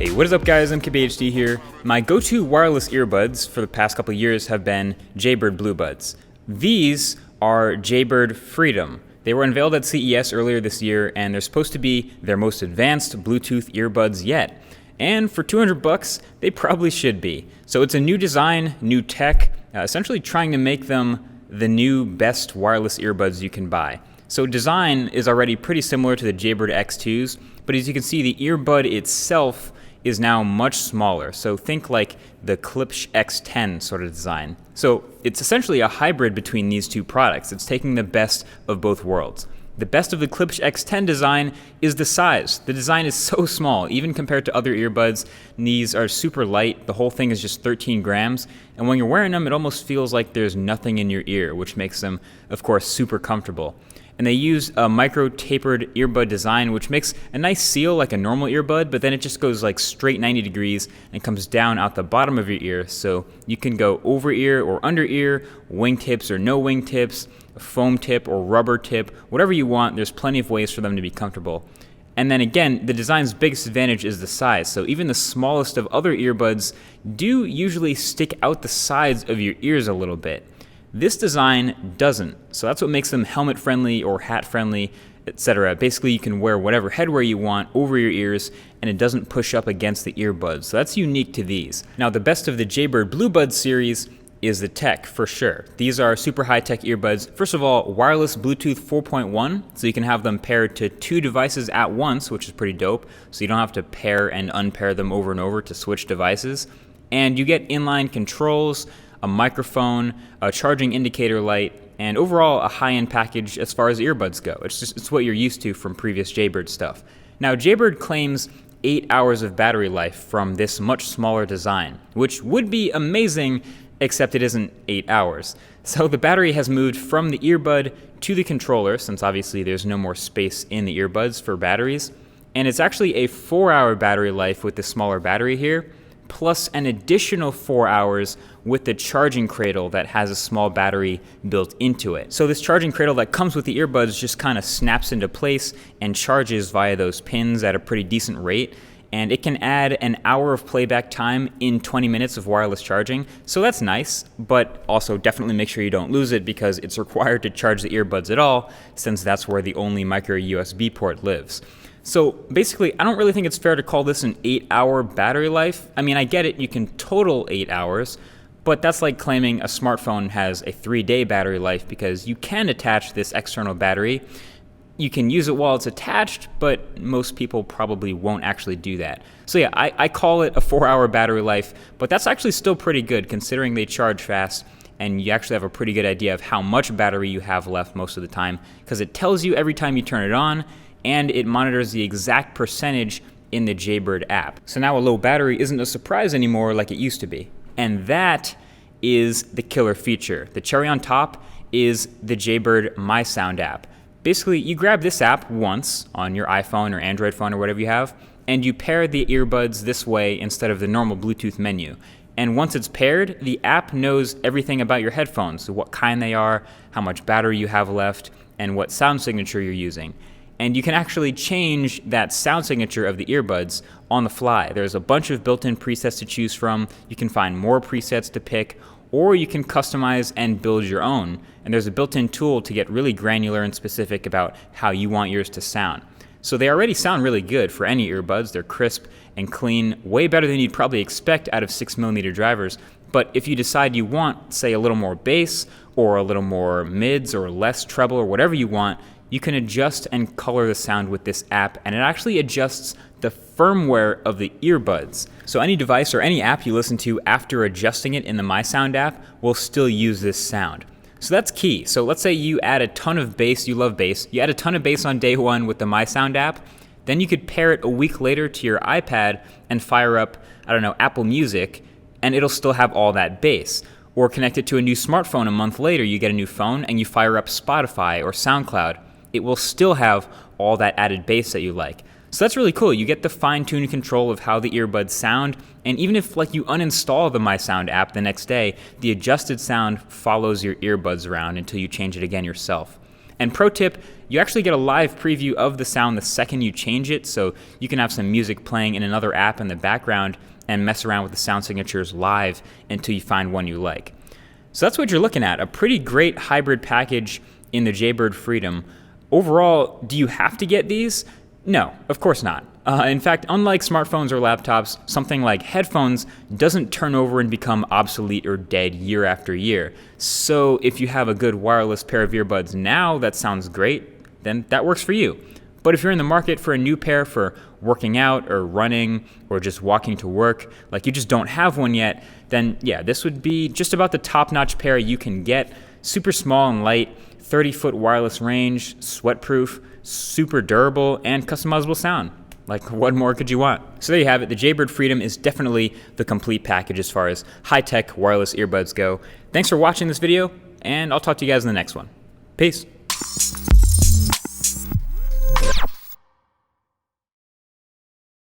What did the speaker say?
Hey, what is up guys, I'm KBHD here. My go-to wireless earbuds for the past couple of years have been Jaybird Blue Buds. These are Jaybird Freedom. They were unveiled at CES earlier this year and they're supposed to be their most advanced Bluetooth earbuds yet. And for $200, they probably should be. So it's a new design, new tech, essentially trying to make them the new best wireless earbuds you can buy. So design is already pretty similar to the Jaybird X2s, but as you can see, the earbud itself is now much smaller. So think like the Klipsch X10 sort of design. So it's essentially a hybrid between these two products. It's taking the best of both worlds. The best of the Klipsch X10 design is the size. The design is so small, even compared to other earbuds. These are super light. The whole thing is just 13 grams. And when you're wearing them, it almost feels like there's nothing in your ear, which makes them, of course, super comfortable. And they use a micro-tapered earbud design, which makes a nice seal like a normal earbud, but then it just goes like straight 90 degrees and comes down out the bottom of your ear. So you can go over ear or under ear, wingtips or no wingtips, a foam tip or rubber tip, whatever you want. There's plenty of ways for them to be comfortable. And then again, the design's biggest advantage is the size. So even the smallest of other earbuds do usually stick out the sides of your ears a little bit. This design doesn't, so that's what makes them helmet friendly or hat friendly, etc. Basically, you can wear whatever headwear you want over your ears and it doesn't push up against the earbuds, so that's unique to these. Now, the best of the Jaybird Blue Buds series is the tech, for sure. These are super high-tech earbuds. First of all, wireless Bluetooth 4.1, so you can have them paired to two devices at once, which is pretty dope, so you don't have to pair and unpair them over and over to switch devices. And you get inline controls, a microphone, a charging indicator light, and overall a high-end package as far as earbuds go. It's what you're used to from previous Jaybird stuff. Now, Jaybird claims 8 hours of battery life from this much smaller design, which would be amazing, except it isn't 8 hours. So the battery has moved from the earbud to the controller, since obviously there's no more space in the earbuds for batteries, and it's actually a 4-hour battery life with the smaller battery here, plus an additional 4 hours with the charging cradle that has a small battery built into it. So this charging cradle that comes with the earbuds just kind of snaps into place and charges via those pins at a pretty decent rate. And it can add an hour of playback time in 20 minutes of wireless charging. So that's nice, but also definitely make sure you don't lose it because it's required to charge the earbuds at all, since that's where the only micro USB port lives. So basically, I don't really think it's fair to call this an 8-hour battery life. I mean, I get it, you can total 8 hours, but that's like claiming a smartphone has a 3-day battery life because you can attach this external battery. You can use it while it's attached, but most people probably won't actually do that. So yeah, I call it a 4-hour battery life, but that's actually still pretty good considering they charge fast and you actually have a pretty good idea of how much battery you have left most of the time because it tells you every time you turn it on, and it monitors the exact percentage in the Jaybird app. So now a low battery isn't a surprise anymore like it used to be. And that is the killer feature. The cherry on top is the Jaybird My Sound app. Basically, you grab this app once on your iPhone or Android phone or whatever you have, and you pair the earbuds this way instead of the normal Bluetooth menu. And once it's paired, the app knows everything about your headphones, so what kind they are, how much battery you have left, and what sound signature you're using. And you can actually change that sound signature of the earbuds on the fly. There's a bunch of built-in presets to choose from. You can find more presets to pick, or you can customize and build your own. And there's a built-in tool to get really granular and specific about how you want yours to sound. So they already sound really good for any earbuds. They're crisp and clean, way better than you'd probably expect out of 6mm drivers. But if you decide you want, say, a little more bass, or a little more mids, or less treble, or whatever you want, you can adjust and color the sound with this app, and it actually adjusts the firmware of the earbuds. So any device or any app you listen to after adjusting it in the My Sound app will still use this sound. So that's key. So let's say you add a ton of bass, you love bass, you add a ton of bass on day one with the My Sound app, then you could pair it a week later to your iPad and fire up, Apple Music, and it'll still have all that bass. Or connect it to a new smartphone a month later, you get a new phone and you fire up Spotify or SoundCloud. It will still have all that added bass that you like. So that's really cool. You get the fine-tuned control of how the earbuds sound, and even if you uninstall the My Sound app the next day, the adjusted sound follows your earbuds around until you change it again yourself. And pro tip, you actually get a live preview of the sound the second you change it, so you can have some music playing in another app in the background and mess around with the sound signatures live until you find one you like. So that's what you're looking at, a pretty great hybrid package in the Jaybird Freedom. Overall, do you have to get these? No, of course not. In fact, unlike smartphones or laptops, something like headphones doesn't turn over and become obsolete or dead year after year. So if you have a good wireless pair of earbuds now that sounds great, then that works for you. But if you're in the market for a new pair for working out or running or just walking to work, like you just don't have one yet, then yeah, this would be just about the top-notch pair you can get. Super small and light, 30-foot wireless range, sweat-proof, super durable, and customizable sound. Like, what more could you want? So there you have it. The Jaybird Freedom is definitely the complete package as far as high-tech wireless earbuds go. Thanks for watching this video, and I'll talk to you guys in the next one. Peace.